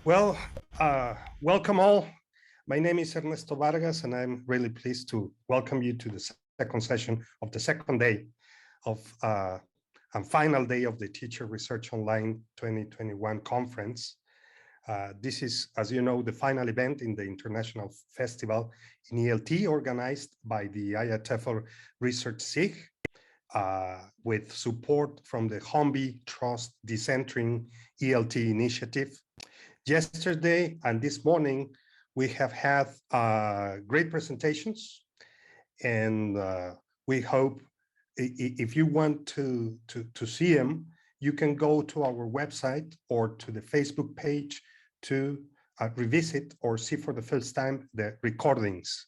Well, welcome all. My name is Ernesto Vargas, and I'm really pleased to welcome you to the second session of the second day of and final day of the Teacher Research Online 2021 conference. This is, as you know, the final event in the International Festival in ELT organized by the IATEFL Research SIG with support from the Humby Trust Decentering ELT initiative. Yesterday and this morning, we have had great presentations, and we hope if you want to see them, you can go to our website or to the Facebook page to revisit or see for the first time the recordings.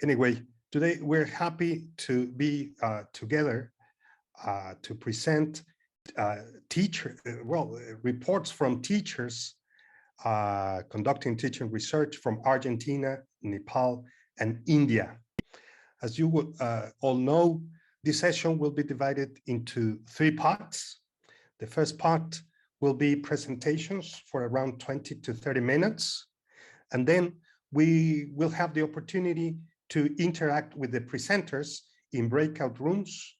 Anyway, today we're happy to be together to present reports from teachers conducting teaching research from Argentina, Nepal, and India. As you would all know, this session will be divided into three parts. The first part will be presentations for around 20 to 30 minutes. And then we will have the opportunity to interact with the presenters in breakout rooms.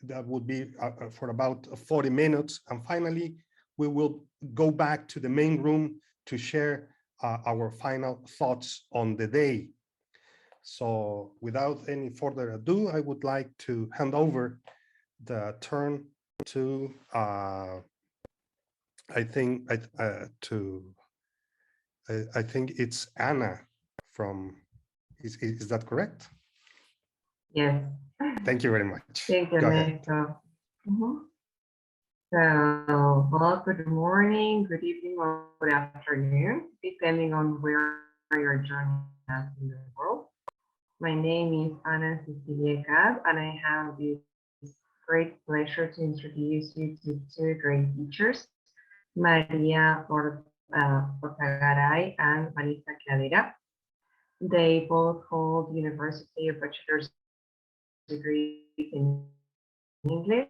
That would be for about 40 minutes. And finally, we will go back to the main room to share our final thoughts on the day. So without any further ado, I would like to hand over the turn to, I think it's Anna from, is that correct? Yes. Thank you very much. Thank you, Ernesto. So, well, good morning, good evening, or good afternoon, depending on where you're joining us in the world. My name is Ana Cecilia Cab, and I have this great pleasure to introduce you to two great teachers, Maria Portagaray and Vanessa Cadera. They both hold University of Bachelor's degree in English,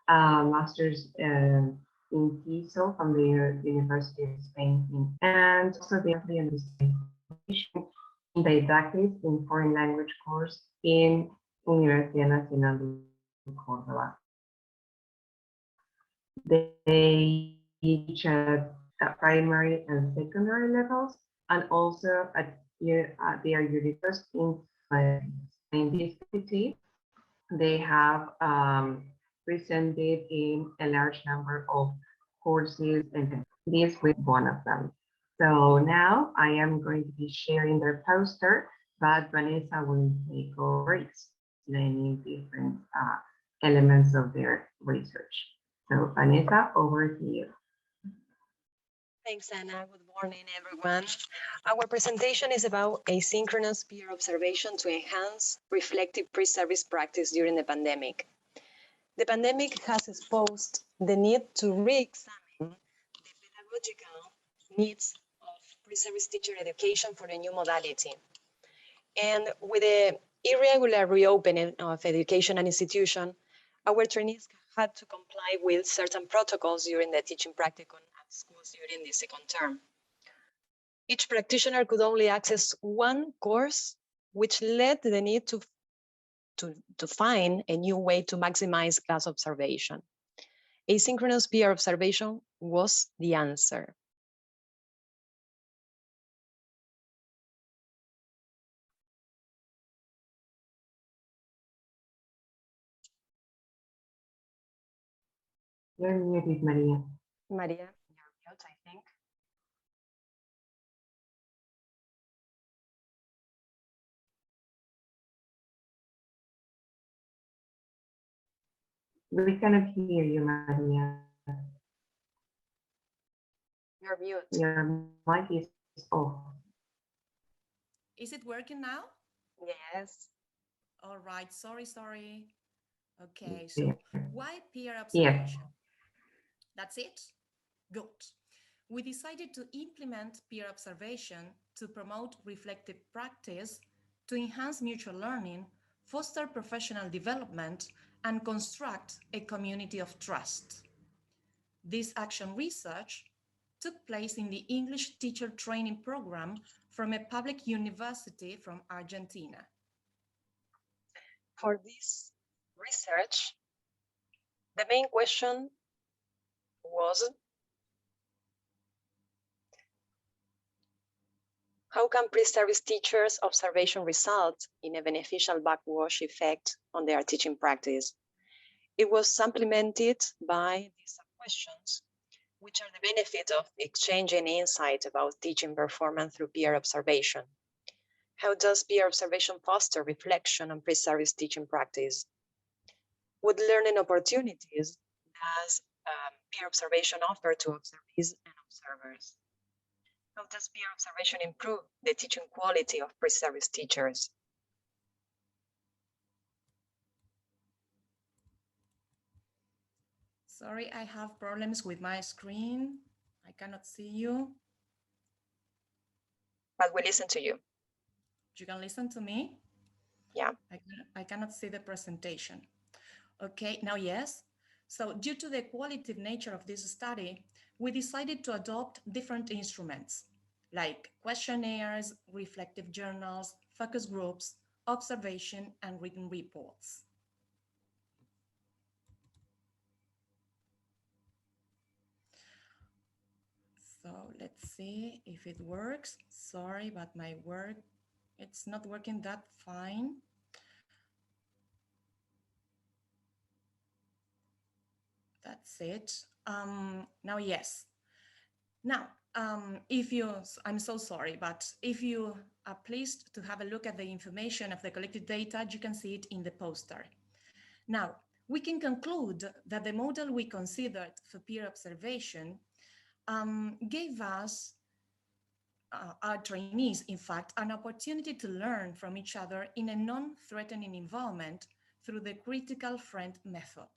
master's in TESOL from the University of Spain, and also they have the didactics in foreign language course in Universidad Nacional de Córdoba. They teach at primary and secondary levels, and also at their university in this city. They have presented in a large number of courses, and this with one of them. So now I am going to be sharing their poster, but Vanessa will take over explaining different elements of their research. So Vanessa, over to you. Thanks, Anna. Good morning, everyone. Our presentation is about asynchronous peer observation to enhance reflective pre-service practice during the pandemic. The pandemic has exposed the need to re-examine the pedagogical needs of pre-service teacher education for a new modality. And with the irregular reopening of education and institution, our trainees had to comply with certain protocols during the teaching practicum at schools during the second term. Each practitioner could only access one course, which led to the need to find a new way to maximize class observation. Asynchronous peer observation was the answer. You're muted, Maria. Maria, you're mute, I think. We cannot hear you, Maria. You're mute. Your mic is off. Is it working now? Yes. All right, sorry. Okay, so why peer observation? Yeah. That's it? Good. We decided to implement peer observation to promote reflective practice, to enhance mutual learning, foster professional development, and construct a community of trust. This action research took place in the English teacher training program from a public university from Argentina. For this research, the main question was, how can pre-service teachers' observation result in a beneficial backwash effect on their teaching practice? It was supplemented by these questions, which are the benefit of exchanging insight about teaching performance through peer observation. How does peer observation foster reflection on pre-service teaching practice? What learning opportunities does peer observation offer to observees and observers? How does peer observation improve the teaching quality of pre-service teachers? Sorry, I have problems with my screen. I cannot see you. But we listen to you. You can listen to me? Yeah. I cannot see the presentation. Okay, now yes. So due to the qualitative nature of this study, we decided to adopt different instruments like questionnaires, reflective journals, focus groups, observation, and written reports. So let's see if it works. Sorry, but it's not working that fine. That's it. Now, yes. Now, I'm so sorry, but if you are pleased to have a look at the information of the collected data, you can see it in the poster. Now, we can conclude that the model we considered for peer observation gave us, our trainees, in fact, an opportunity to learn from each other in a non-threatening environment through the critical friend method.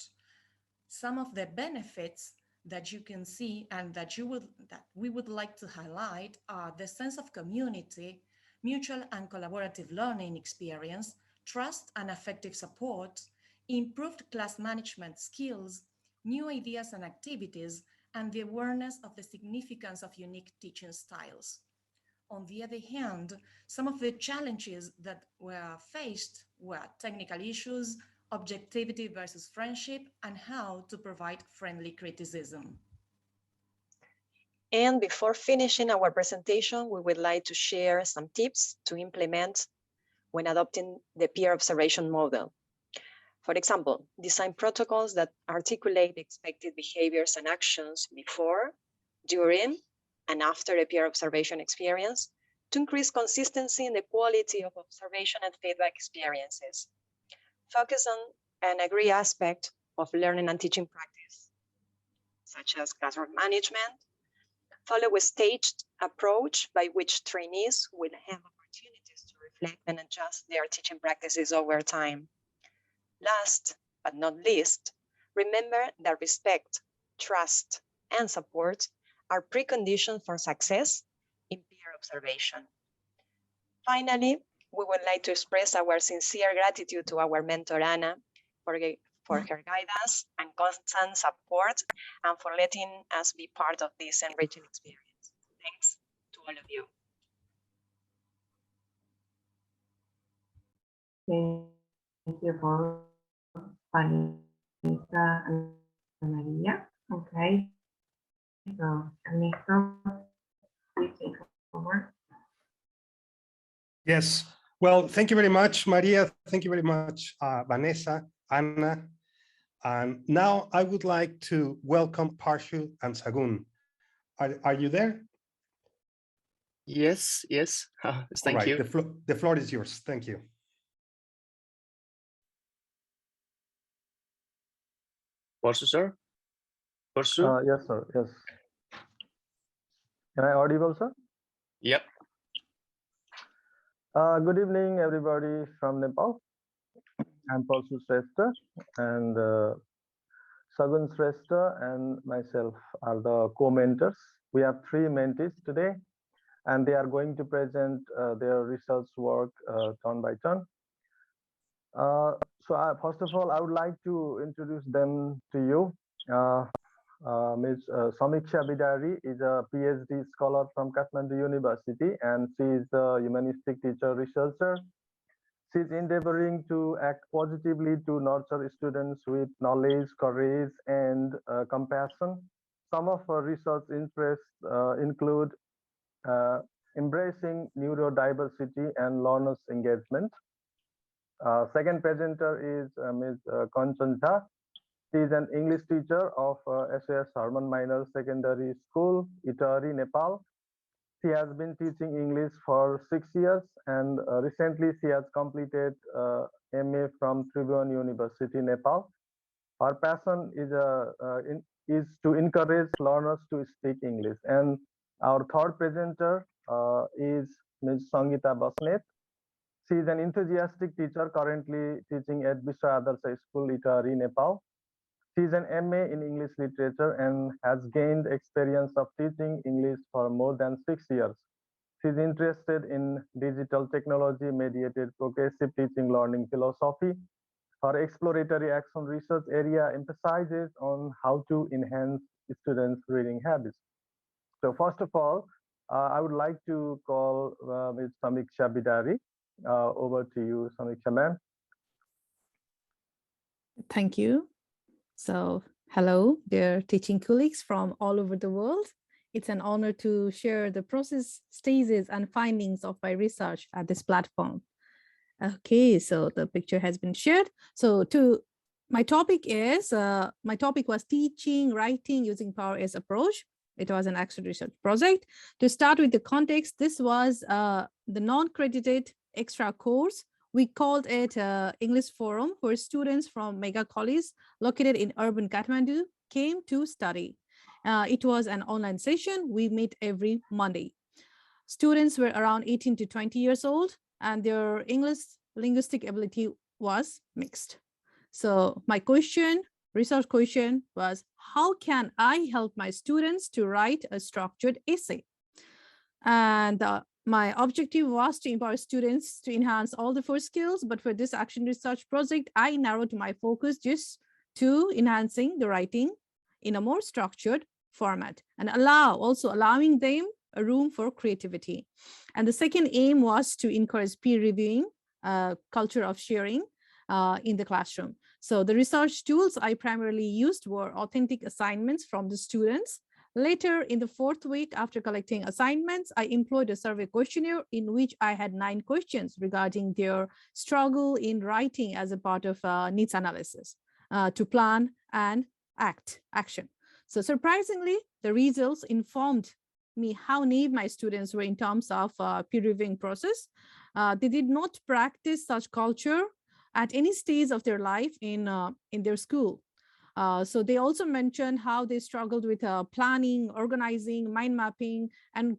Some of the benefits that you can see and that we would like to highlight are the sense of community, mutual and collaborative learning experience, trust and affective support, improved class management skills, new ideas and activities, and the awareness of the significance of unique teaching styles. On the other hand, some of the challenges that were faced were technical issues, objectivity versus friendship, and how to provide friendly criticism. And before finishing our presentation, we would like to share some tips to implement when adopting the peer observation model. For example, design protocols that articulate expected behaviors and actions before, during, and after a peer observation experience to increase consistency in the quality of observation and feedback experiences. Focus on an agreed aspect of learning and teaching practice, such as classroom management. Follow a staged approach by which trainees will have opportunities to reflect and adjust their teaching practices over time. Last but not least, remember that respect, trust, and support are preconditions for success in peer observation. Finally, we would like to express our sincere gratitude to our mentor, Anna, for her guidance and constant support and for letting us be part of this enriching experience. Thanks to all of you. Thank you for Vanessa and Maria. Okay, so Ernesto, please take over. Yes. Well, thank you very much, Maria. Thank you very much, Vanessa, Anna. And now I would like to welcome Parshu and Sagun. Are you there? Yes. Thank you. The floor is yours. Thank you. Parshu, sir? Parshu? Yes, sir. Yes. Am I audible, sir? Yep. Good evening, everybody from Nepal. I'm Parshu Shrestha, and Sagun Shrestha and myself are the co-mentors. We have 3 mentees today, and they are going to present their research work turn by turn. So first of all, I would like to introduce them to you. Ms. Samiksha Bidari is a PhD scholar from Kathmandu University, and she is a humanistic teacher researcher. She is endeavoring to act positively to nurture students with knowledge, courage, and compassion. Some of her research interests include embracing neurodiversity and learners' engagement. Second presenter is Ms. Kanchan Jha. She is an English teacher of SAS Harman Minor Secondary School, Itari, Nepal. She has been teaching English for 6 years, and recently she has completed MA from Tribhuvan University, Nepal. Her passion is to encourage learners to speak English. And our third presenter is Ms. Sangeeta Basnet. She is an enthusiastic teacher currently teaching at Vishwa Adarsha School, Itari, Nepal. She is an MA in English literature and has gained experience of teaching English for more than 6 years. She is interested in digital technology mediated progressive teaching learning philosophy. Her exploratory action research area emphasizes on how to enhance students' reading habits. So first of all, I would like to call Ms. Samiksha Bidari. Over to you, Samiksha ma'am. Thank you. So hello, dear teaching colleagues from all over the world. It's an honor to share the process, stages, and findings of my research at this platform. Okay, so the picture has been shared. So my topic was teaching writing using PowerS approach. It was an action research project. To start with the context, this was the non-credited extra course. We called it English Forum, where students from mega colleges located in urban Kathmandu came to study. It was an online session. We meet every Monday. Students were around 18 to 20 years old, and their English linguistic ability was mixed. So my research question was, how can I help my students to write a structured essay? And my objective was to empower students to enhance all the 4 skills, but for this action research project, I narrowed my focus just to enhancing the writing in a more structured format and allowing them a room for creativity. And the second aim was to encourage peer reviewing, culture of sharing in the classroom. So the research tools I primarily used were authentic assignments from the students. Later in the 4th week after collecting assignments, I employed a survey questionnaire in which I had 9 questions regarding their struggle in writing as a part of needs analysis to plan and action. So surprisingly, the results informed me how naive my students were in terms of peer reviewing process. They did not practice such culture at any stage of their life in their school. So they also mentioned how they struggled with planning, organizing, mind mapping, and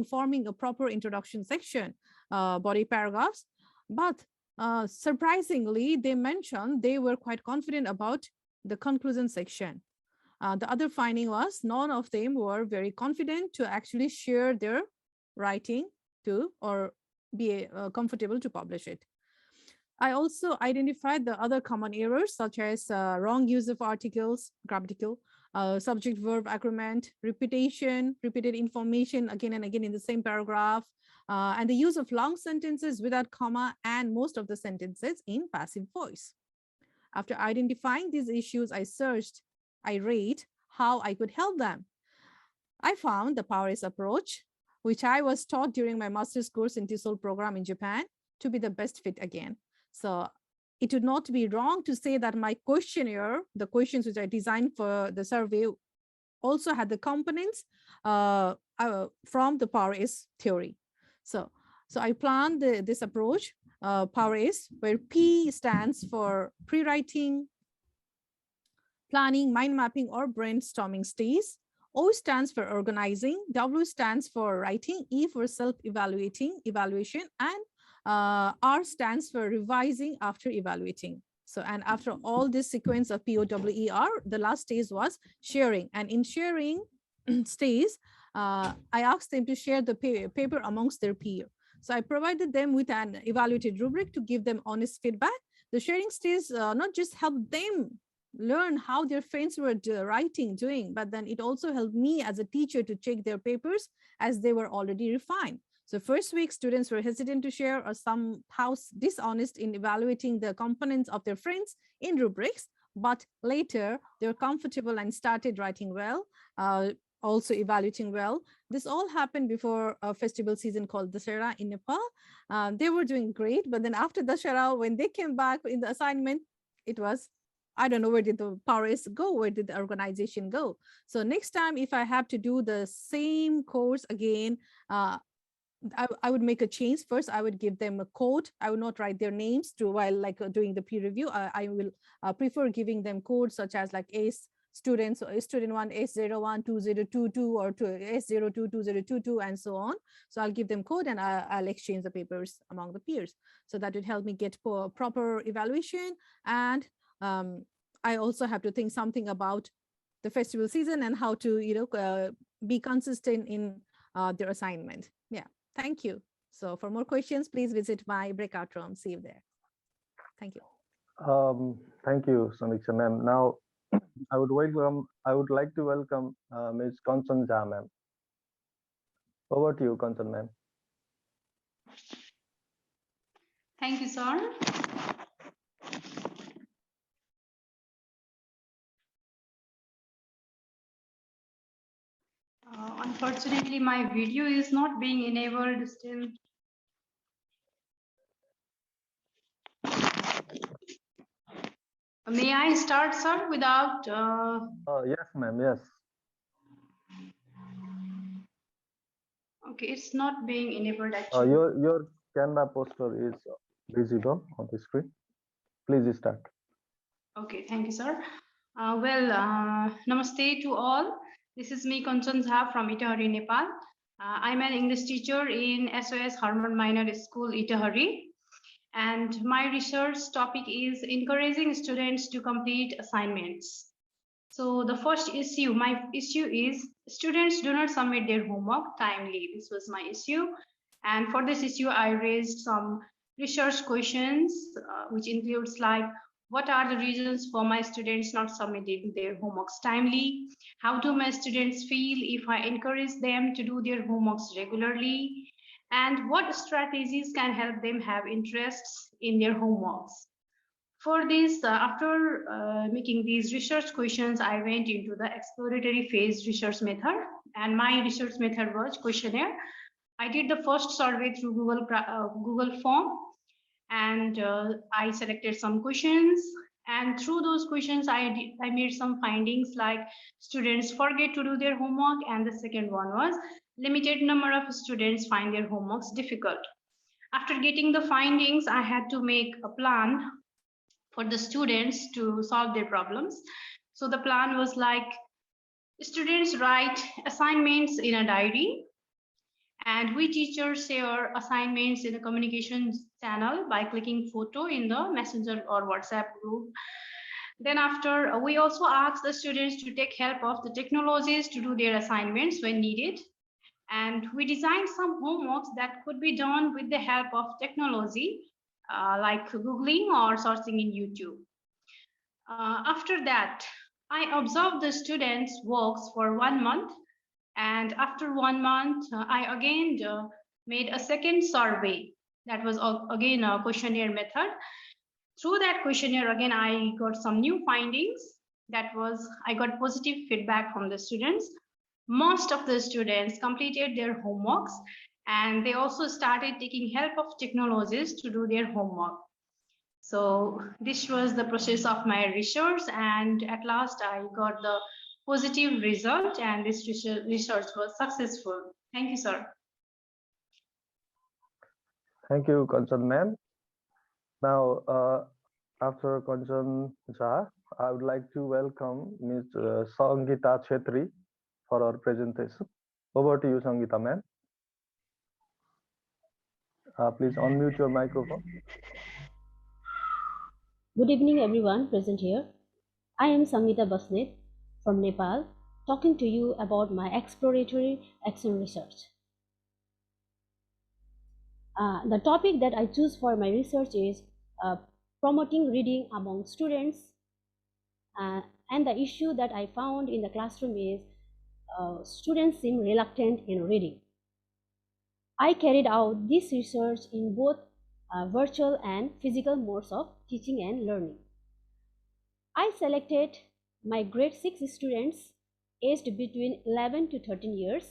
forming a proper introduction section, body paragraphs. But surprisingly, they mentioned they were quite confident about the conclusion section. The other finding was none of them were very confident to actually share their writing or be comfortable to publish it. I also identified the other common errors such as wrong use of articles, grammatical, subject-verb agreement, repeated information again and again in the same paragraph, and the use of long sentences without comma and most of the sentences in passive voice. After identifying these issues, I read how I could help them. I found the PowerS approach, which I was taught during my master's course in TESOL program in Japan, to be the best fit again. So it would not be wrong to say that my questionnaire, the questions which I designed for the survey, also had the components from the PowerS theory. So I planned this approach, PowerS, where P stands for pre-writing, planning, mind mapping, or brainstorming stage. O stands for organizing, W stands for writing, E for self-evaluation, and R stands for revising after evaluating. So, and after all this sequence of POWER, the last stage was sharing. And in sharing stage, I asked them to share the paper amongst their peers. So I provided them with an evaluated rubric to give them honest feedback. The sharing stage not just helped them learn how their friends were doing, but then it also helped me as a teacher to check their papers as they were already refined. So first week, students were hesitant to share or somehow dishonest in evaluating the components of their friends in rubrics, but later they were comfortable and started writing well, also evaluating well. This all happened before a festival season called Dussehra in Nepal. They were doing great, but then after Dussehra, when they came back in the assignment, it was, I don't know, where did the powers go? Where did the organization go? So next time, if I have to do the same course again, I would make a change. First, I would give them a code. I would not write their names while doing the peer review. I will prefer giving them codes such as like ACE students, or student 1 S01 2022 or S02 2022 and so on. So I'll give them code and I'll exchange the papers among the peers. So that would help me get proper evaluation. And I also have to think something about the festival season and how to be consistent in their assignment. Yeah. Thank you. So for more questions, please visit my breakout room. See you there. Thank you. Thank you, Samiksha ma'am. Now, I would like to welcome Ms. Kanchan Jha ma'am. Over to you, Kanchan ma'am. Thank you, sir. Unfortunately, my video is not being enabled still. May I start, sir, without... Yes, ma'am, yes. Okay, it's not being enabled actually. Your camera poster is visible on the screen. Please start. Okay, thank you, sir. Namaste to all. This is me, Kanchan Jha from Itahari, Nepal. I'm an English teacher in SOS Harmon Minor School, Itahari. And my research topic is encouraging students to complete assignments. So the first issue, my issue is students do not submit their homework timely. This was my issue. And for this issue, I raised some research questions, which includes like, what are the reasons for my students not submitting their homeworks timely? How do my students feel if I encourage them to do their homeworks regularly? And what strategies can help them have interests in their homeworks? For this, after making these research questions, I went into the exploratory phase research method, and my research method was questionnaire. I did the first survey through Google form, and I selected some questions, and through those questions, I made some findings like students forget to do their homework, and the second one was limited number of students find their homeworks difficult. After getting the findings, I had to make a plan for the students to solve their problems. So the plan was like, students write assignments in a diary, and we teachers share assignments in a communication channel by clicking photo in the Messenger or WhatsApp group. Then after, we also ask the students to take help of the technologies to do their assignments when needed. And we designed some homeworks that could be done with the help of technology, like Googling or searching in YouTube. After that, I observed the students' works for 1 month. And after 1 month, I again made a second survey. That was again a questionnaire method. Through that questionnaire, again, I got some new findings. That was, I got positive feedback from the students. Most of the students completed their homeworks, and they also started taking help of technologies to do their homework. So this was the process of my research, and at last I got the positive result, and this research was successful. Thank you, sir. Thank you, Kanchan ma'am. Now, after Kanchan Jha, I would like to welcome Ms. Sangeeta Chhetri for our presentation. Over to you, Sangeeta ma'am. Please unmute your microphone. Good evening, everyone present here. I am Sangeeta Basnet from Nepal, talking to you about my exploratory action research. The topic that I choose for my research is promoting reading among students. And the issue that I found in the classroom is students seem reluctant in reading. I carried out this research in both virtual and physical modes of teaching and learning. I selected my grade 6 students aged between 11 to 13 years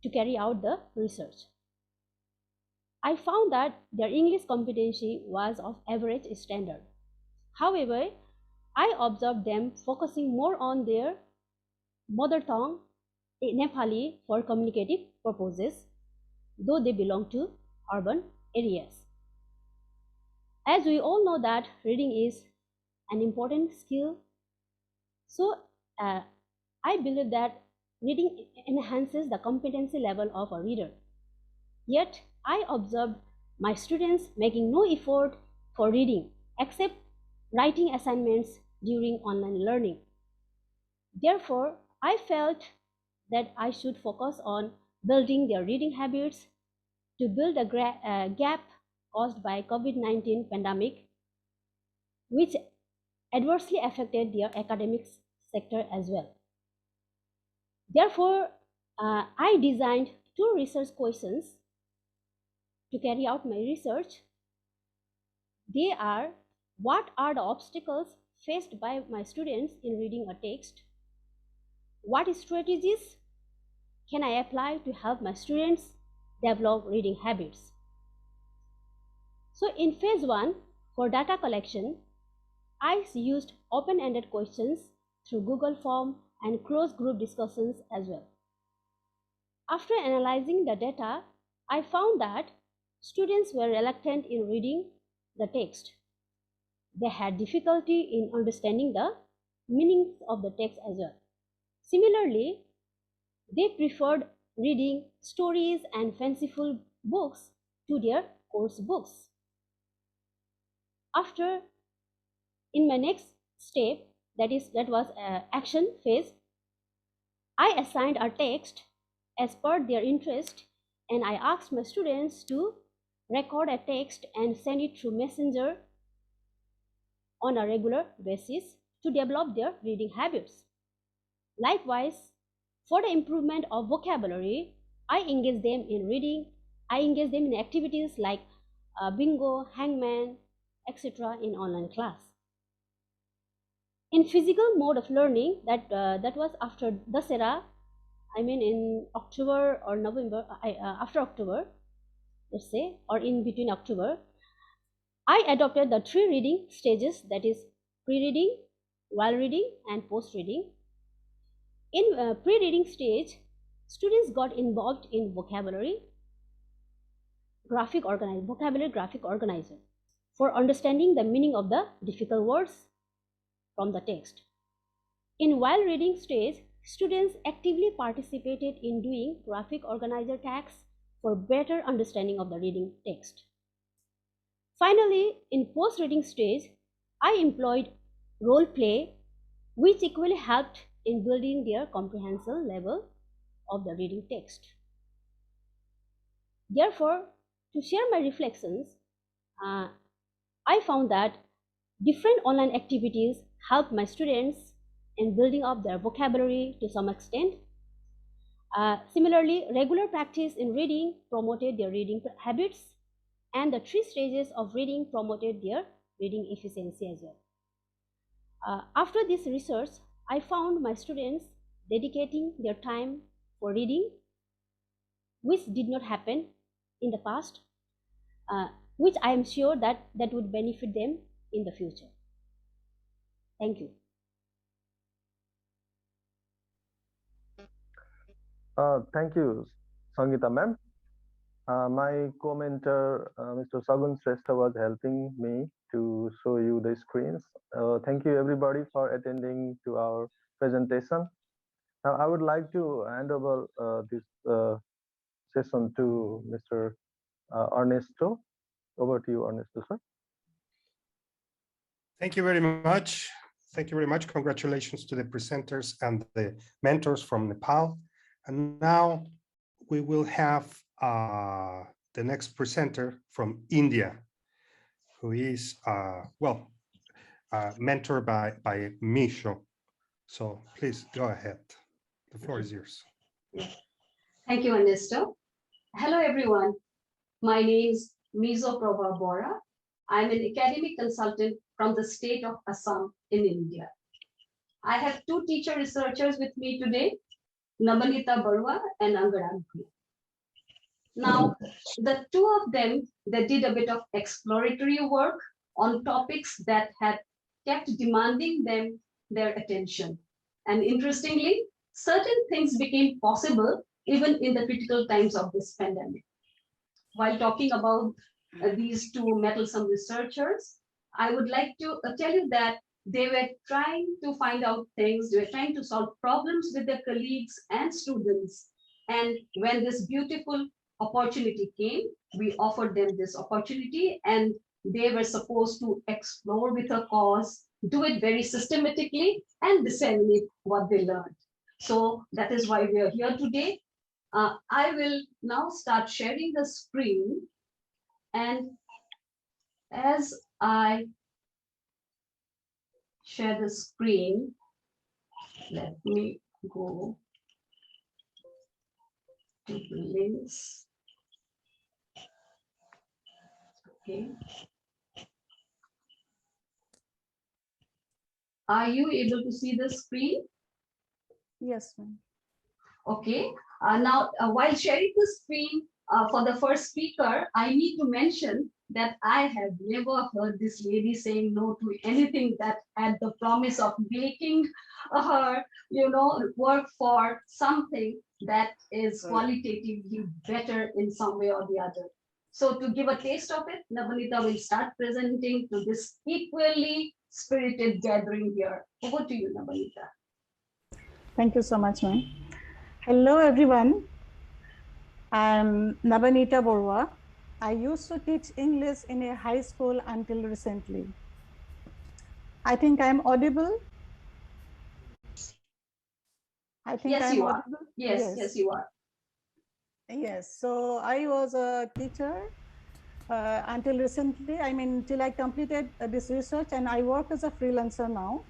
to carry out the research. I found that their English competency was of average standard. However, I observed them focusing more on their mother tongue, Nepali, for communicative purposes, though they belong to urban areas. As we all know that reading is an important skill, so I believe that reading enhances the competency level of a reader. Yet, I observed my students making no effort for reading except writing assignments during online learning. Therefore, I felt that I should focus on building their reading habits to build a gap caused by COVID-19 pandemic, which adversely affected their academics sector as well. Therefore, I designed 2 research questions to carry out my research. They are, what are the obstacles faced by my students in reading a text? What strategies can I apply to help my students develop reading habits? So in phase 1, for data collection, I used open-ended questions through Google Form and closed group discussions as well. After analyzing the data, I found that students were reluctant in reading the text. They had difficulty in understanding the meanings of the text as well. Similarly, they preferred reading stories and fanciful books to their course books. After, in my next step, that was action phase, I assigned a text as per their interest, and I asked my students to record a text and send it through Messenger on a regular basis to develop their reading habits. Likewise, for the improvement of vocabulary, I engage them in reading. I engage them in activities like bingo, hangman, etc. in online class. In physical mode of learning, that was after Dasera, I mean in October or November, after October, let's say, or in between October, I adopted the 3 reading stages, that is pre-reading, while reading, and post-reading. In pre-reading stage, students got involved in vocabulary graphic organizer for understanding the meaning of the difficult words from the text. In while reading stage, students actively participated in doing graphic organizer tasks for better understanding of the reading text. Finally, in post-reading stage, I employed role play, which equally helped in building their comprehension level of the reading text. Therefore, to share my reflections, I found that different online activities help my students in building up their vocabulary to some extent. Similarly, regular practice in reading promoted their reading habits, and the 3 stages of reading promoted their reading efficiency as well. After this research, I found my students dedicating their time for reading, which did not happen in the past, which I am sure that would benefit them in the future. Thank you. Thank you, Sangeeta ma'am. My commenter, Mr. Sagun Shrestha, was helping me to show you the screens. Thank you everybody for attending to our presentation. Now I would like to hand over this session to Mr. Ernesto. Over to you, Ernesto, sir. Thank you very much. Thank you very much. Congratulations to the presenters and the mentors from Nepal. And now we will have the next presenter from India, who is, mentored by Misho. So please go ahead. The floor is yours. Thank you, Ernesto. Hello, everyone. My name is Mizo Prabha Bora. I'm an academic consultant from the state of Assam in India. I have two teacher researchers with me today, Nabanita Barua and Angaran. Now, the two of them, they did a bit of exploratory work on topics that had kept demanding them their attention. And interestingly, certain things became possible even in the critical times of this pandemic. While talking about these two mettlesome researchers, I would like to tell you that they were trying to find out things, they were trying to solve problems with their colleagues and students. And when this beautiful opportunity came, we offered them this opportunity, and they were supposed to explore with a cause, do it very systematically, and disseminate what they learned. So that is why we are here today. I will now start sharing the screen, and as I share the screen, let me go to the links. Okay. Are you able to see the screen? Yes, ma'am. Okay. Now, while sharing the screen for the first speaker, I need to mention that I have never heard this lady saying no to anything that had the promise of making her, work for something that is qualitatively better in some way or the other. So to give a taste of it, Nabanita will start presenting to this equally spirited gathering here. Over to you, Nabanita. Thank you so much, ma'am. Hello, everyone. I'm Nabanita Borwa. I used to teach English in a high school until recently. I think I'm audible. I think yes, I'm you audible. Are. Yes, you are. Yes, so I was a teacher until recently. I mean, till I completed this research, and I work as a freelancer now.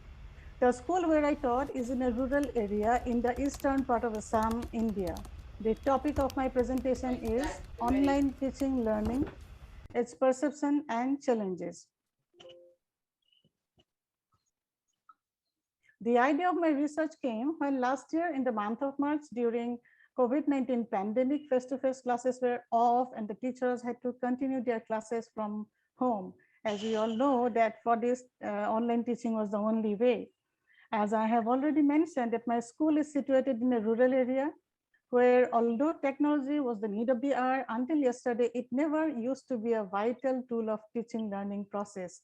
The school where I taught is in a rural area in the eastern part of Assam, India. The topic of my presentation is online teaching learning, its perception and challenges. The idea of my research came when last year in the month of March, during COVID-19 pandemic, face-to-face classes were off and the teachers had to continue their classes from home. As we all know that for this, online teaching was the only way. As I have already mentioned that my school is situated in a rural area where, although technology was the need of the hour, until yesterday, it never used to be a vital tool of teaching learning process.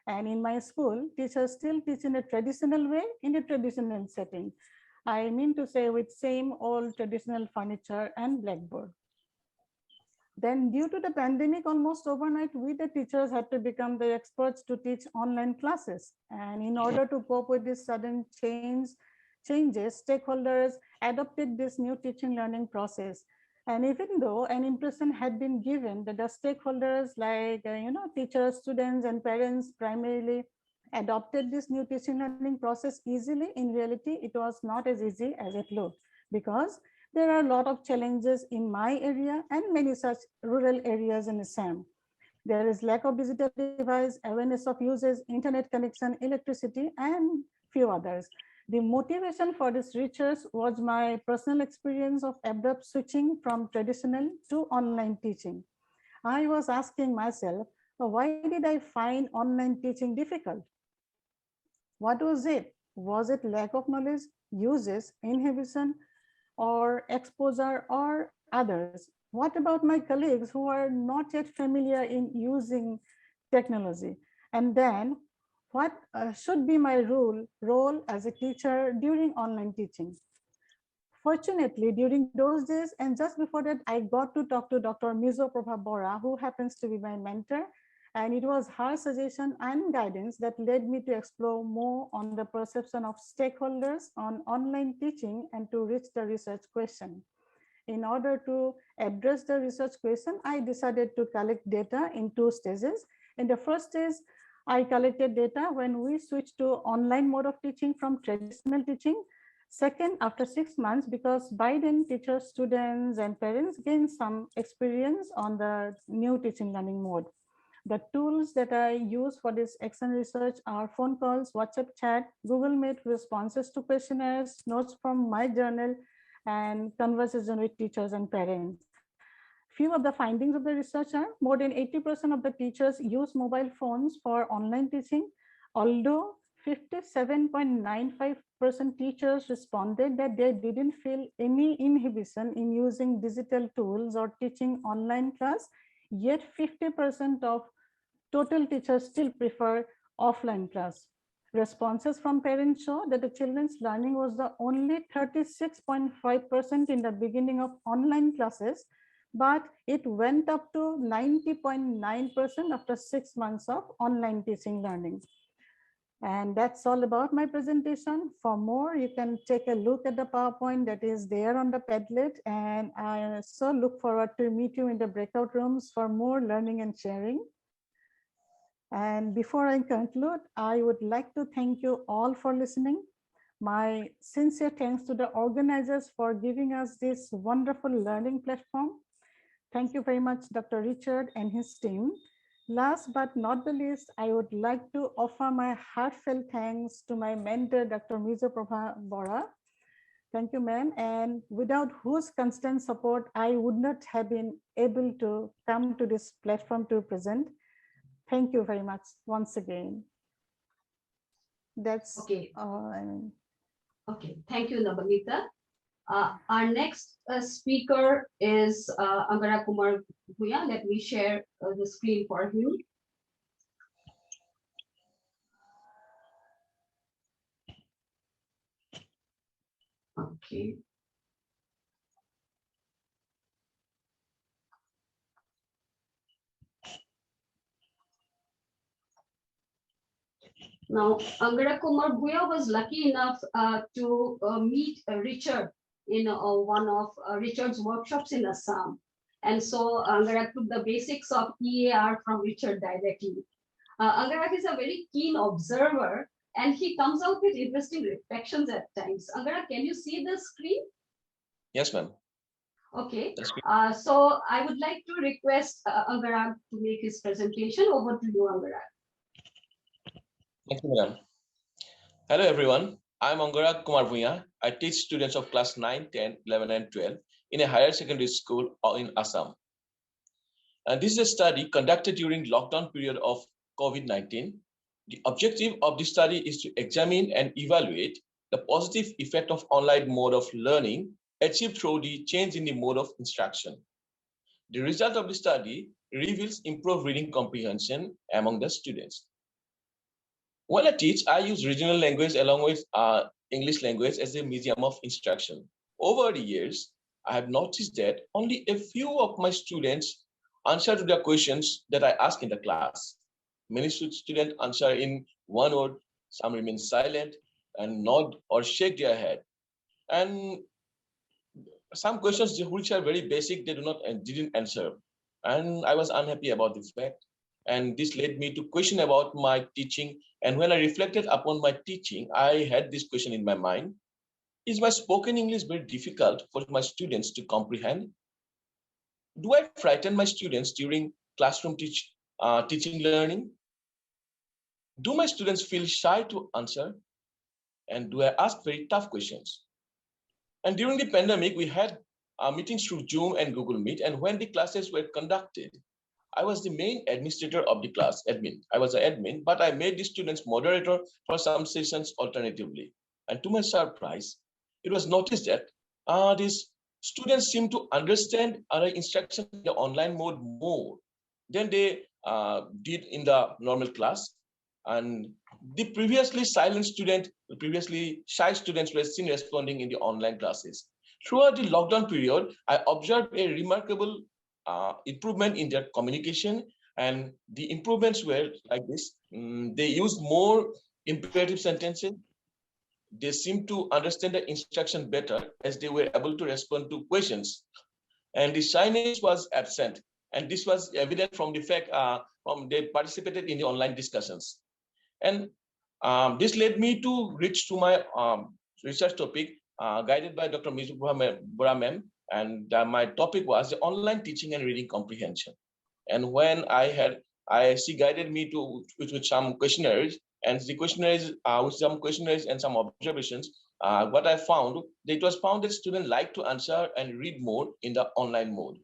And in my school, teachers still teach in a traditional way, in a traditional setting. I mean to say with same old traditional furniture and blackboard. Then due to the pandemic, almost overnight, we the teachers had to become the experts to teach online classes. And in order to cope with this sudden changes, stakeholders adopted this new teaching learning process. And even though an impression had been given that the stakeholders like, teachers, students, and parents primarily adopted this new teaching learning process easily, in reality, it was not as easy as it looked, because there are a lot of challenges in my area and many such rural areas in Assam. There is lack of digital device, awareness of uses, internet connection, electricity, and few others. The motivation for this research was my personal experience of abrupt switching from traditional to online teaching. I was asking myself, why did I find online teaching difficult? What was it? Was it lack of knowledge, uses, inhibition, or exposure, or others? What about my colleagues who are not yet familiar in using technology? And then what should be my role as a teacher during online teaching? Fortunately, during those days and just before that, I got to talk to Dr. Mizo Prabha Bora, who happens to be my mentor. And it was her suggestion and guidance that led me to explore more on the perception of stakeholders on online teaching and to reach the research question. In order to address the research question, I decided to collect data in two stages. In the first stage, I collected data when we switched to online mode of teaching from traditional teaching. Second, after 6 months, because by then teachers, students, and parents gained some experience on the new teaching learning mode. The tools that I use for this action research are phone calls, WhatsApp chat, Google Meet responses to questionnaires, notes from my journal, and conversation with teachers and parents. Few of the findings of the research are more than 80% of the teachers use mobile phones for online teaching, although 57.95% teachers responded that they didn't feel any inhibition in using digital tools or teaching online class, yet 50% of total teachers still prefer offline class. Responses from parents show that the children's learning was the only 36.5% in the beginning of online classes, but it went up to 90.9% after 6 months of online teaching learning. And that's all about my presentation. For more, you can take a look at the PowerPoint that is there on the Padlet. And I so look forward to meet you in the breakout rooms for more learning and sharing. And before I conclude, I would like to thank you all for listening. My sincere thanks to the organizers for giving us this wonderful learning platform. Thank you very much, Dr. Richard and his team. Last but not the least, I would like to offer my heartfelt thanks to my mentor, Dr. Mizo Prabha Bora. Thank you, ma'am. And without whose constant support, I would not have been able to come to this platform to present. Thank you very much once again. That's okay. I mean. Okay, thank you, Nabanita. Our next speaker is Angara Kumar Bhuya. Let me share the screen for him. Okay. Now, Angara Kumar Bhuya was lucky enough to meet Richard in one of Richard's workshops in Assam. And so Angarak took the basics of EAR from Richard directly. Angarak is a very keen observer and he comes out with interesting reflections at times. Angarak, can you see the screen? Yes, ma'am. Okay. So I would like to request Angarak to make his presentation. Over to you, Angarak. Thank you, madam. Hello, everyone. I'm Angarak Kumar Bhuya. I teach students of class 9, 10, 11, and 12 in a higher secondary school in Assam. And this is a study conducted during lockdown period of COVID-19. The objective of the study is to examine and evaluate the positive effect of online mode of learning achieved through the change in the mode of instruction. The result of the study reveals improved reading comprehension among the students. While I teach, I use regional language along with English language as a medium of instruction. Over the years, I have noticed that only a few of my students answer to the questions that I ask in the class. Many students answer in one word, some remain silent and nod or shake their head. And some questions which are very basic, they didn't answer. And I was unhappy about the fact. And this led me to question about my teaching. And when I reflected upon my teaching, I had this question in my mind. Is my spoken English very difficult for my students to comprehend? Do I frighten my students during classroom teaching learning? Do my students feel shy to answer? And do I ask very tough questions? And during the pandemic, we had meetings through Zoom and Google Meet. And when the classes were conducted, I was the main administrator of the class, admin. I was an admin, but I made the students moderator for some sessions alternatively. And to my surprise, it was noticed that these students seem to understand our instruction in the online mode more than they did in the normal class. And the previously silent student, the previously shy students were seen responding in the online classes. Throughout the lockdown period, I observed a remarkable improvement in their communication, and the improvements were like this. They used more imperative sentences. They seemed to understand the instruction better as they were able to respond to questions. And the shyness was absent. And this was evident from the fact they participated in the online discussions. And this led me to reach to my research topic, guided by Dr. Mizu Bora ma'am, and my topic was the online teaching and reading comprehension. And when she guided me to with some questionnaires, and the questionnaires with some questionnaires and some observations, what I found, it was found that students like to answer and read more in the online mode,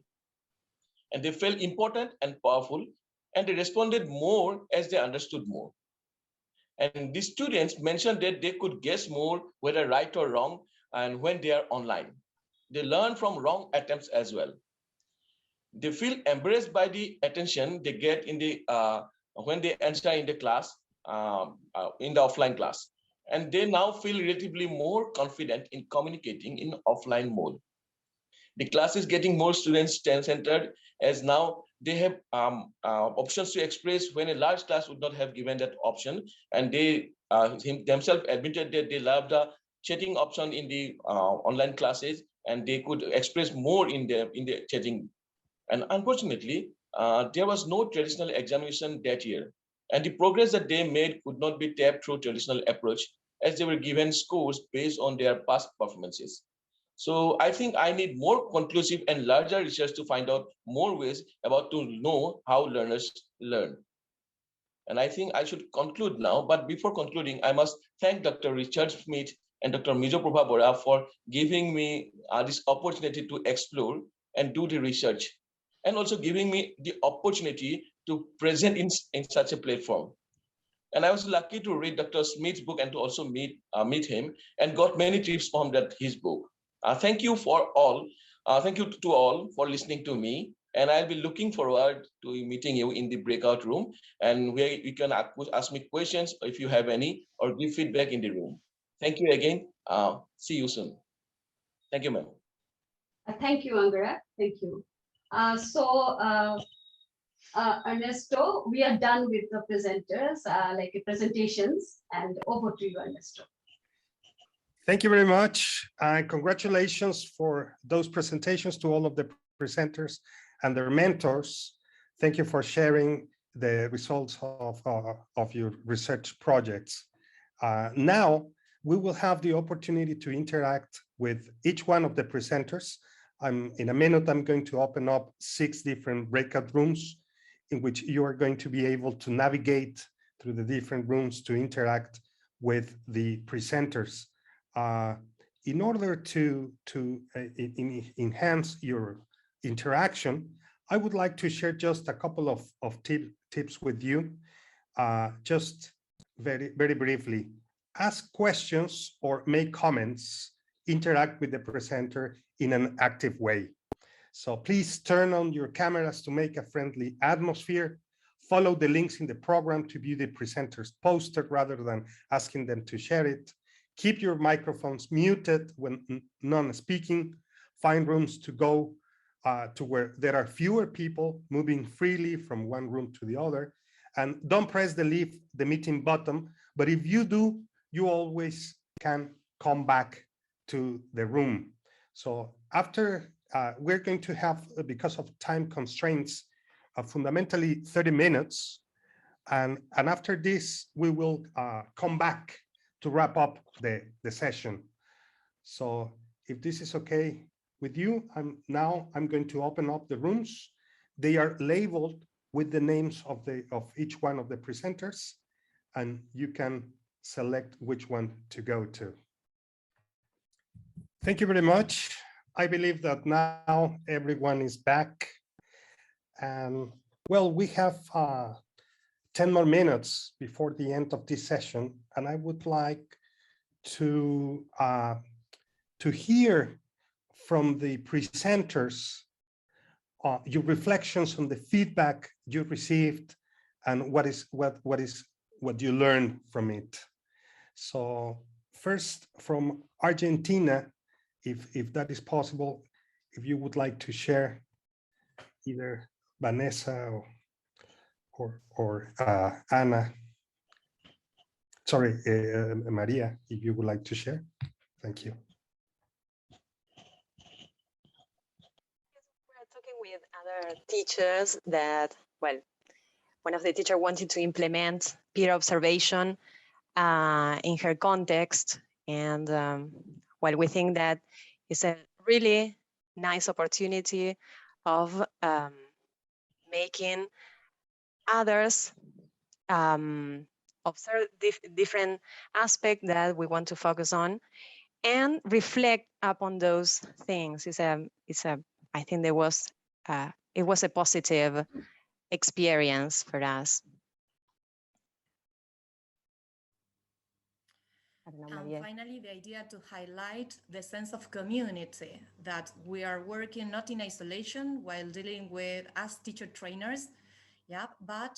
and they felt important and powerful, and they responded more as they understood more. And the students mentioned that they could guess more whether right or wrong, and when they are online, they learn from wrong attempts as well. They feel embraced by the attention they get in the when they enter in the class, in the offline class, and they now feel relatively more confident in communicating in offline mode. The class is getting more students centered, as now they have options to express when a large class would not have given that option, and they themselves admitted that they love the chatting option in the online classes, and they could express more in the chatting. And unfortunately, there was no traditional examination that year, and the progress that they made could not be tapped through traditional approach, as they were given scores based on their past performances. So I think I need more conclusive and larger research to find out more ways about to know how learners learn. And I think I should conclude now, but before concluding, I must thank Dr. Richard Smith and Dr. Mizo Bora for giving me this opportunity to explore and do the research, and also giving me the opportunity to present in such a platform. And I was lucky to read Dr. Smith's book and to also meet him, and got many tips from his book. Thank you for all. Thank you to all for listening to me. And I'll be looking forward to meeting you in the breakout room, and where you can ask me questions if you have any, or give feedback in the room. Thank you again. See you soon. Thank you, ma'am. Thank you, Angara. Thank you. Ernesto, we are done with the presenters, presentations, and over to you, Ernesto. Thank you very much. Congratulations for those presentations to all of the presenters and their mentors. Thank you for sharing the results of your research projects. Now, we will have the opportunity to interact with each one of the presenters. In a minute, I'm going to open up 6 different breakout rooms in which you are going to be able to navigate through the different rooms to interact with the presenters. In order to enhance your interaction, I would like to share just a couple of tips with you, just very, very briefly. Ask questions or make comments, interact with the presenter in an active way. So please turn on your cameras to make a friendly atmosphere. Follow the links in the program to view the presenter's poster rather than asking them to share it. Keep your microphones muted when non-speaking. Find rooms to go to where there are fewer people, moving freely from one room to the other. And don't press the leave the meeting button, but if you do, you always can come back to the room. So after we're going to have, because of time constraints, fundamentally 30 minutes. And after this, we will come back to wrap up the session. So if this is okay with you, I'm going to open up the rooms. They are labeled with the names of each one of the presenters, and you can select which one to go to. Thank you very much. I believe that now everyone is back. And well, we have 10 more minutes before the end of this session, and I would like to hear from the presenters your reflections on the feedback you received and what you learned from it. So first, from Argentina, if that is possible, if you would like to share, either Vanessa or Anna, sorry, Maria, if you would like to share. Thank you. We're talking with other teachers that, well, one of the teachers wanted to implement peer observation in her context. And while we think that it's a really nice opportunity of making others observe different aspects that we want to focus on and reflect upon those things. I think it was a positive experience for us. And finally, the idea to highlight the sense of community, that we are working not in isolation while dealing with us teacher trainers, yeah, but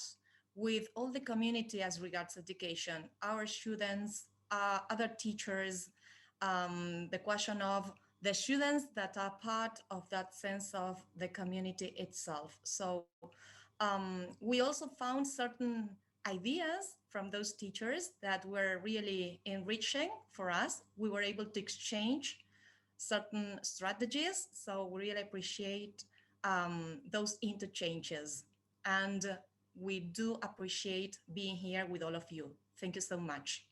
with all the community as regards education, our students, other teachers, the question of the students that are part of that sense of the community itself. So we also found certain ideas from those teachers that were really enriching for us. We were able to exchange certain strategies. So we really appreciate those interchanges. And we do appreciate being here with all of you. Thank you so much.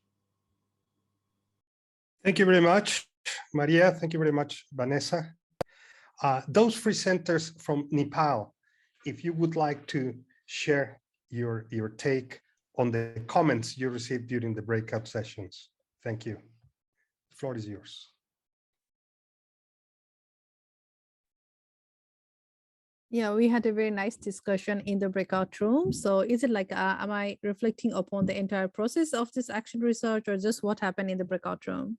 Thank you very much, Maria. Thank you very much, Vanessa. Those presenters from Nepal, if you would like to share your take on the comments you received during the breakout sessions. Thank you. The floor is yours. Yeah, we had a very nice discussion in the breakout room. So is it like, am I reflecting upon the entire process of this action research or just what happened in the breakout room?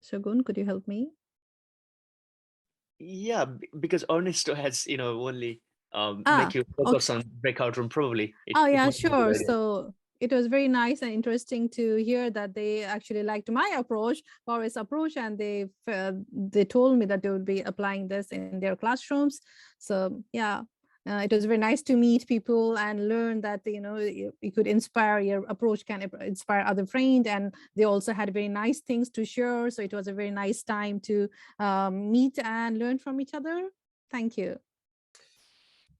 Sagun, could you help me? Yeah, because Ernesto has, only make you focus on breakout room, probably. Yeah, sure. So it was very nice and interesting to hear that they actually liked my approach, Boris' approach, and they told me that they would be applying this in their classrooms. So yeah, it was very nice to meet people and learn that you could inspire, your approach can inspire other friends, and they also had very nice things to share. So it was a very nice time to meet and learn from each other. Thank you.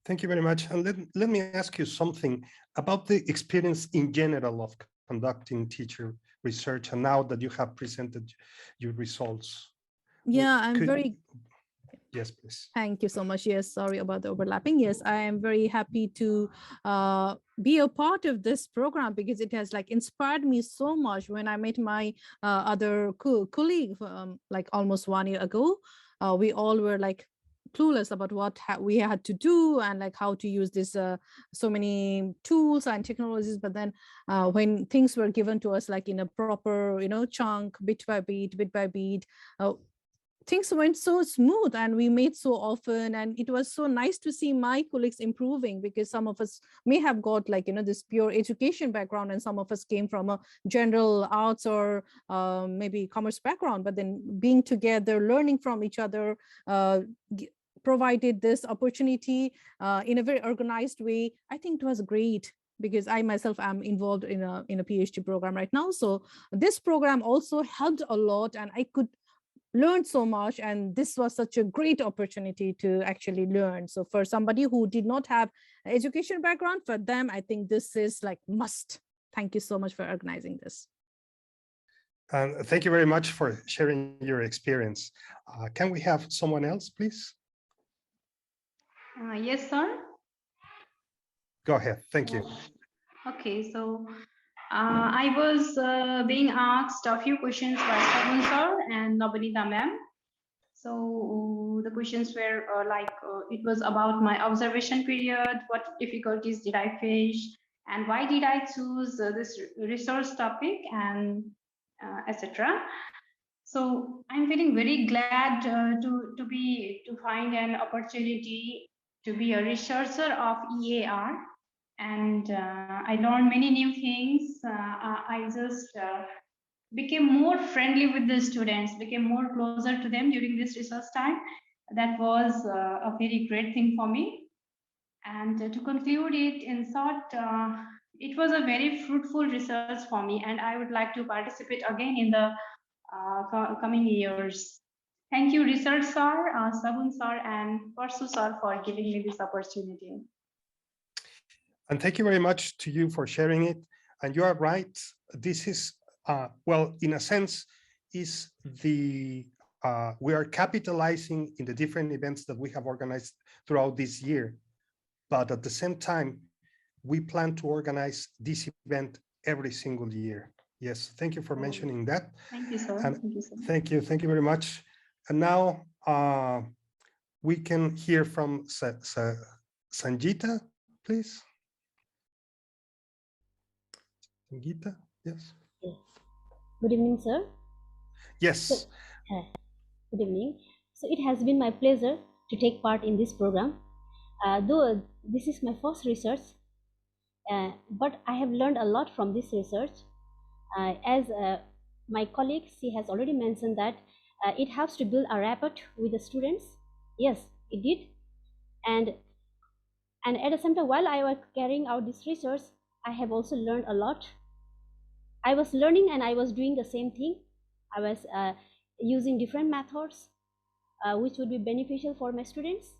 Thank you very much. And let me ask you something about the experience in general of conducting teacher research, and now that you have presented your results. Yeah, I'm very... Yes, please. Thank you so much. Yes, sorry about the overlapping. Yes, I am very happy to be a part of this program because it has inspired me so much. When I met my other colleague like almost 1 year ago, we all were clueless about what we had to do and how to use this so many tools and technologies. But then when things were given to us in a proper chunk, bit by bit, things went so smooth and we made so often, and it was so nice to see my colleagues improving, because some of us may have got this pure education background and some of us came from a general arts or maybe commerce background, but then being together, learning from each other, provided this opportunity in a very organized way. I think it was great, because I myself am involved in a PhD program right now. So this program also helped a lot and I could learn so much, and this was such a great opportunity to actually learn. So for somebody who did not have an education background, for them, I think this is must. Thank you so much for organizing this. Thank you very much for sharing your experience. Can we have someone else, please? Yes, sir. Go ahead. Thank you. Okay, so I was being asked a few questions by Sagun sir and Nabanita ma'am. So the questions were it was about my observation period, what difficulties did I face, and why did I choose this resource topic, and etc. So I'm feeling very glad to find an opportunity to be a researcher of EAR, and I learned many new things. I just became more friendly with the students, became more closer to them during this research time. That was a very great thing for me. And to conclude it in short, it was a very fruitful research for me, and I would like to participate again in the coming years. Thank you, Research Sir, Sagun Sir, and Parshu Sir for giving me this opportunity. And thank you very much to you for sharing it. And you are right. This is, well, in a sense, is the we are capitalizing in the different events that we have organized throughout this year. But at the same time, we plan to organize this event every single year. Yes, thank you for mentioning that. Thank you, sir. And thank you, sir. thank you very much. And now we can hear from Sanjita, please. Sangeeta, yes. Good evening, sir. Yes. So, good evening. So it has been my pleasure to take part in this program. Though this is my first research, but I have learned a lot from this research. As my colleague, she has already mentioned that it helps to build a rapport with the students. Yes, it did. And at the same time, while I was carrying out this research, I have also learned a lot. I was learning and I was doing the same thing. I was using different methods which would be beneficial for my students.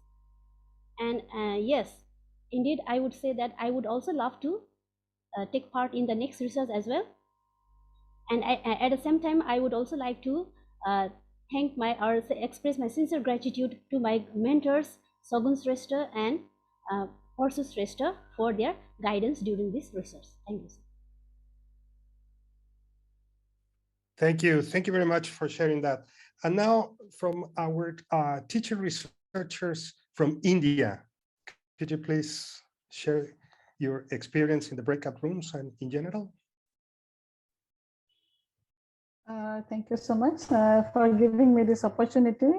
And yes, indeed, I would say that I would also love to take part in the next research as well. And at the same time, I would also like to thank or express my sincere gratitude to my mentors, Sagun Shrestha and Parshu Shrestha, for their guidance during this research. Thank you, sir. Thank you. Thank you very much for sharing that. And now from our teacher researchers from India, could you please share your experience in the breakout rooms and in general? Thank you so much for giving me this opportunity.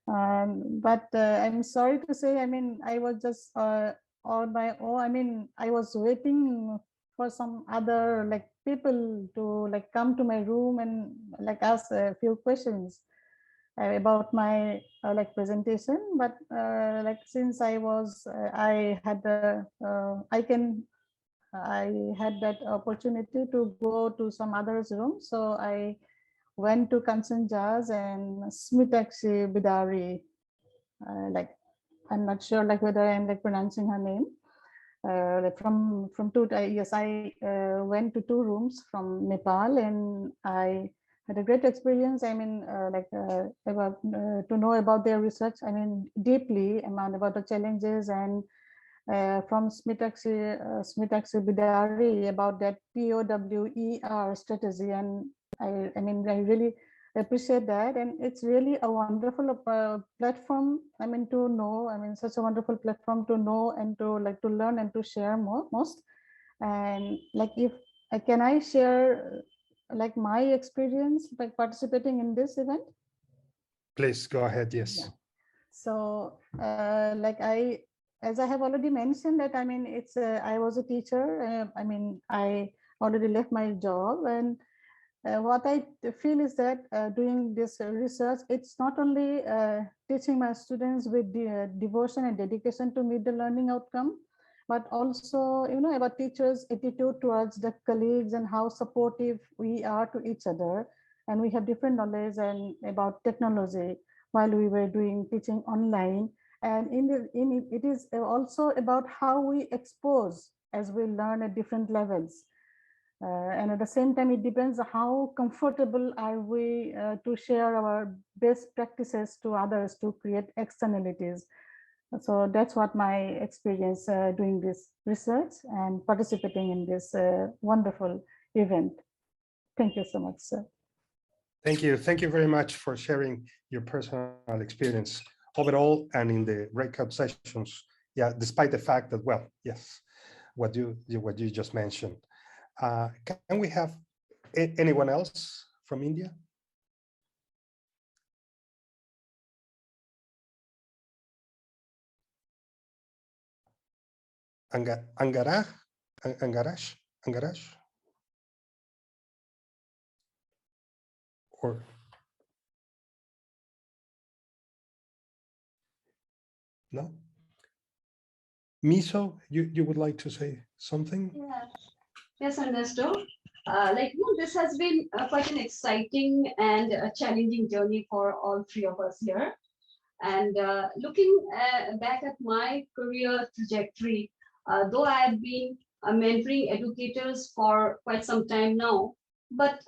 But I'm sorry to say, I mean, I was just on my own. I mean, I was waiting for some other like people to like come to my room and like ask a few questions about my like presentation. But like since I was, I had the, I had that opportunity to go to some others' room. So I went to Kanchan Jaz and Smitaksi Bidari. Like, I'm not sure like whether I'm like pronouncing her name. Like from two, yes, I went to 2 rooms from Nepal and I had a great experience. I mean, about to know about their research. I mean, deeply about the challenges and from Smitaksi Bidari about that POWER strategy, and I mean I really appreciate that, and it's really a wonderful platform. I mean to know, I mean such a wonderful platform to know and to like to learn and to share most. And like if can I share like my experience by participating in this event? Please go ahead. Yes. Yeah. So like as I have already mentioned that, I mean, it's I was a teacher. I mean, I already left my job, and what I feel is that doing this research, it's not only teaching my students with the devotion and dedication to meet the learning outcome, but also, you know, about teachers' attitude towards the colleagues and how supportive we are to each other. And we have different knowledge and about technology while we were doing teaching online. And it is also about how we expose as we learn at different levels. And at the same time, it depends on how comfortable are we to share our best practices to others to create externalities. So that's what my experience doing this research and participating in this wonderful event. Thank you so much, sir. Thank you. Thank you very much for sharing your personal experience overall and in the breakout sessions. Yeah, despite the fact that, well, yes, what you just mentioned. Can we have anyone else from India? Angarash? Or no? Miso, you would like to say something? Yes, Ernesto. This has been quite an exciting and challenging journey for all three of us here. And looking back at my career trajectory, though I have been mentoring educators for quite some time now, but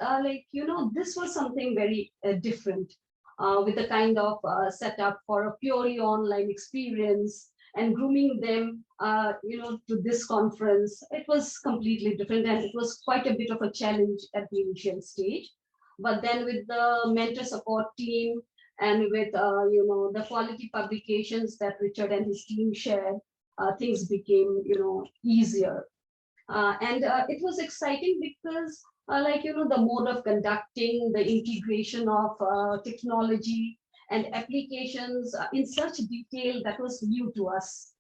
this was something very different with the kind of setup for a purely online experience and grooming them, to this conference. It was completely different, and it was quite a bit of a challenge at the initial stage. But then with the mentor support team and with the quality publications that Richard and his team shared, things became easier. And it was exciting because the mode of conducting, the integration of technology and applications in such detail, that was new to us.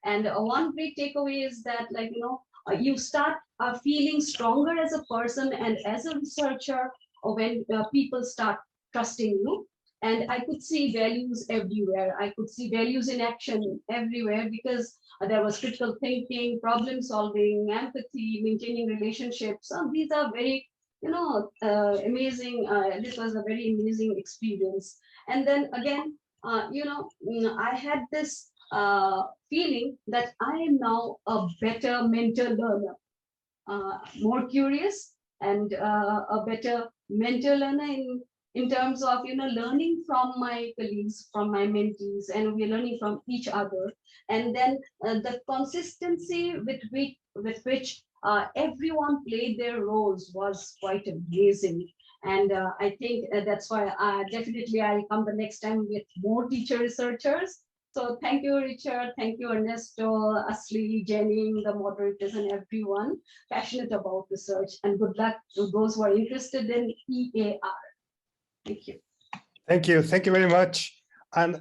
And one great takeaway is that you start feeling stronger as a person and as a researcher when people start trusting you. And I could see values everywhere. I could see values in action everywhere, because there was critical thinking, problem solving, empathy, maintaining relationships. These are very, amazing. This was a very amazing experience. And then again, I had this feeling that I am now a better mentor learner, more curious, and a better mentor learner in terms of learning from my colleagues, from my mentees, and we're learning from each other. And then the consistency with which everyone played their roles was quite amazing. And I think that's why definitely I'll come the next time with more teacher researchers. So thank you, Richard. Thank you, Ernesto, Asli, Jenny, the moderators, and everyone passionate about research. And good luck to those who are interested in EAR. Thank you. Thank you. Thank you very much. And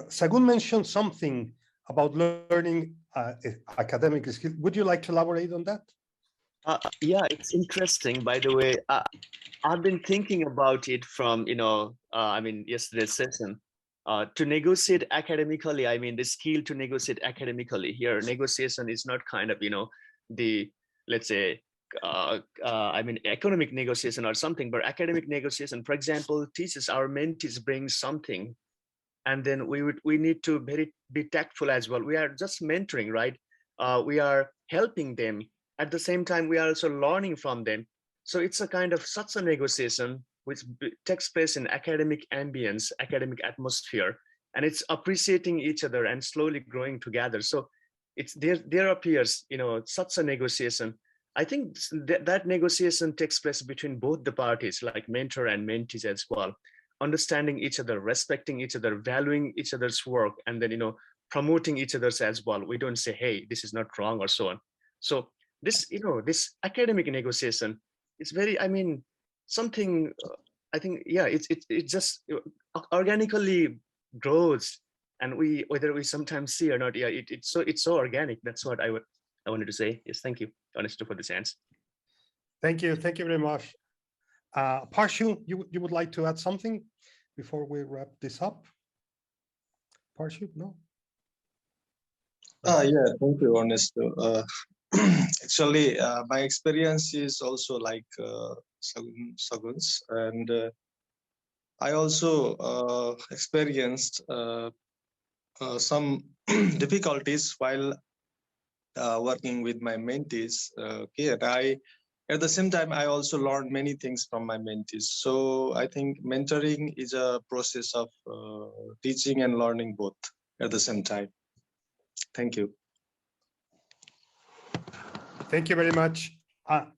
Sagun mentioned something about learning academic skills. Would you like to elaborate on that? Yeah, it's interesting. By the way, I've been thinking about it from, yesterday's session. To negotiate academically, the skill to negotiate academically here, negotiation is not kind of, the, let's say, economic negotiation or something, but academic negotiation, for example, teachers, our mentees bring something, and then we need to be tactful as well. We are just mentoring, right? We are helping them. At the same time, we are also learning from them. So it's a kind of such a negotiation which takes place in academic ambience, academic atmosphere, and it's appreciating each other and slowly growing together. So it's there appears, such a negotiation. I think that negotiation takes place between both the parties, like mentor and mentees as well, understanding each other, respecting each other, valuing each other's work, and then, promoting each other's as well. We don't say, hey, this is not wrong or so on. So this, this academic negotiation is very, something, I think, yeah, it just organically grows, and whether we sometimes see or not, yeah, it's so organic. That's what I wanted to say. Yes, thank you, Ernesto, for the chance. Thank you very much. Parshu, you would like to add something before we wrap this up? Parshu, no? Yeah, thank you, Ernesto. Actually, my experience is also like Sagun's, and I also experienced some difficulties while working with my mentees. Okay, at the same time, I also learned many things from my mentees. So I think mentoring is a process of teaching and learning both at the same time. Thank you. Thank you very much.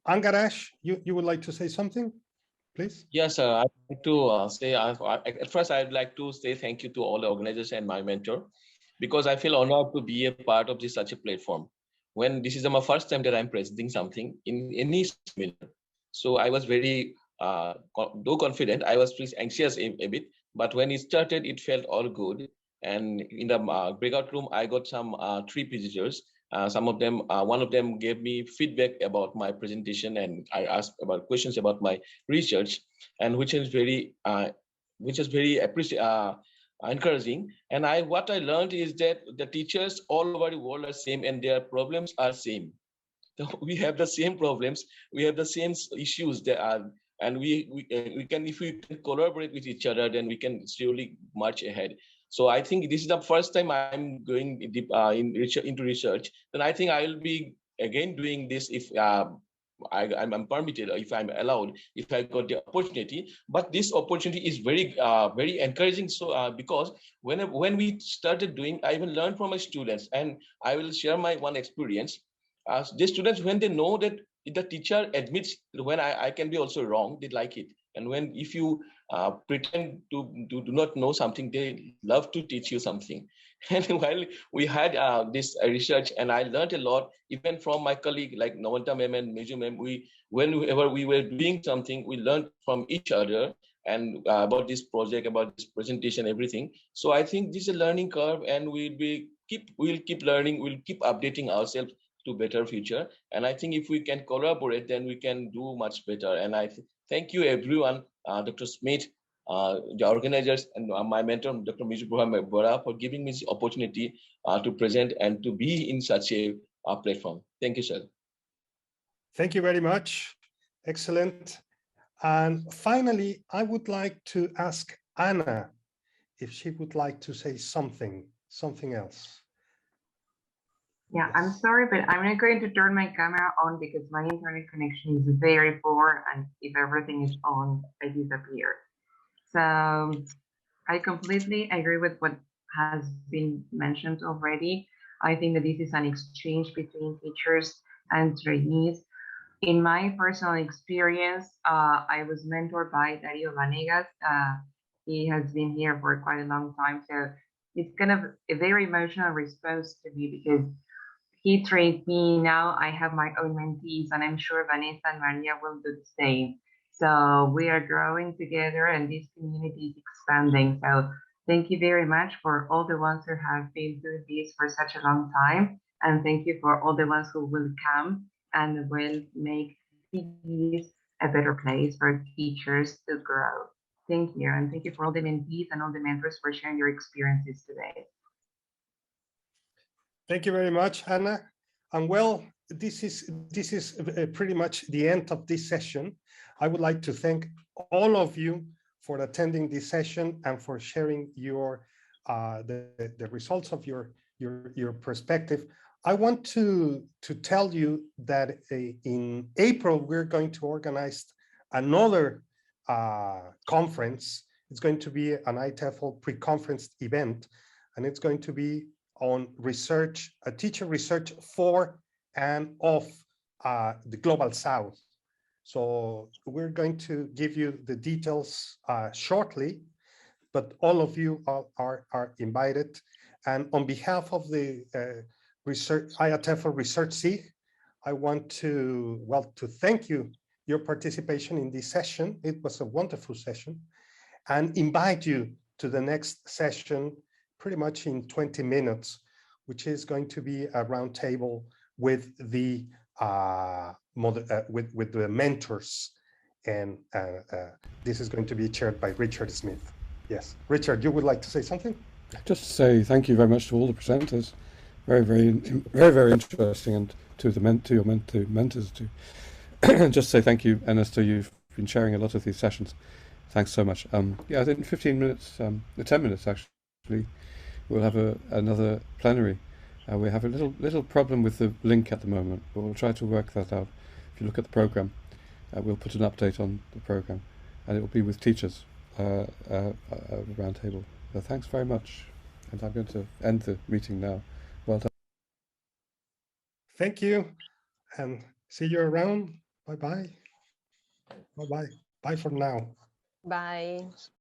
Angarash, you would like to say something, please? Yes, I'd like to say, at first, I'd like to say thank you to all the organizers and my mentor, because I feel honored to be a part of such a platform. When this is my first time that I'm presenting something in any seminar. So I was very, though confident, I was anxious a bit, but when it started, it felt all good. And in the breakout room, I got some 3 visitors. Some of them, one of them gave me feedback about my presentation, and I asked about questions about my research, and which is very encouraging. And what I learned is that the teachers all over the world are same, and their problems are same. we have the same problems, we have the same issues there are, and we can, if we can collaborate with each other, then we can surely march ahead. So I think this is the first time I'm going deep into research. Then I think I will be again doing this if I'm permitted, if I'm allowed, if I got the opportunity. But this opportunity is very very encouraging. So because when we started doing, I even learned from my students, and I will share my one experience. The students, when they know that the teacher admits when I can be also wrong, they like it. And when if you pretend to do not know something, they love to teach you something. And while we had this research, and I learned a lot, even from my colleague like Nawanta ma'am and Meju ma'am, whenever we were doing something, we learned from each other and about this project, about this presentation, everything. So I think this is a learning curve, and we'll keep learning, we'll keep updating ourselves to better future. And I think if we can collaborate, then we can do much better. And I thank you everyone, Dr. Smith, the organizers, and my mentor, Dr. Mizubhai Bora, for giving me this opportunity to present and to be in such a platform. Thank you, sir. Thank you very much. Excellent. And finally, I would like to ask Anna if she would like to say something else. Yeah, I'm sorry, but I'm not going to turn my camera on because my internet connection is very poor, and if everything is on, I disappear. So I completely agree with what has been mentioned already. I think that this is an exchange between teachers and trainees. In my personal experience, I was mentored by Dario Vanegas. He has been here for quite a long time, so it's kind of a very emotional response to me because he trained me. Now I have my own mentees, and I'm sure Vanessa and Maria will do the same. So we are growing together, and this community is expanding. So thank you very much for all the ones who have been doing this for such a long time. And thank you for all the ones who will come and will make this a better place for teachers to grow. Thank you. And thank you for all the mentees and all the mentors for sharing your experiences today. Thank you very much, Anna. And well, this is pretty much the end of this session. I would like to thank all of you for attending this session and for sharing your the results of your perspective. I want to tell you that in April we're going to organize another conference. It's going to be an IATEFL pre-conference event, and it's going to be on research, teacher research for and of the Global South. So we're going to give you the details shortly, but all of you are invited. And on behalf of the IATEFL Research SIG, I want to thank you, your participation in this session. It was a wonderful session, and invite you to the next session pretty much in 20 minutes, which is going to be a roundtable with the with the mentors, and this is going to be chaired by Richard Smith. Yes, Richard, you would like to say something? Just to say thank you very much to all the presenters. Very interesting, and to your mentors too. Just say thank you, Ernesto. You've been sharing a lot of these sessions. Thanks so much. Yeah, in 15 minutes, 10 minutes actually, we'll have another plenary. We have a little problem with the link at the moment, but we'll try to work that out. If you look at the program, we'll put an update on the program, and it will be with teachers, roundtable. So thanks very much, and I'm going to end the meeting now. Well done. Thank you, and see you around. Bye-bye. Bye-bye. Bye for now. Bye.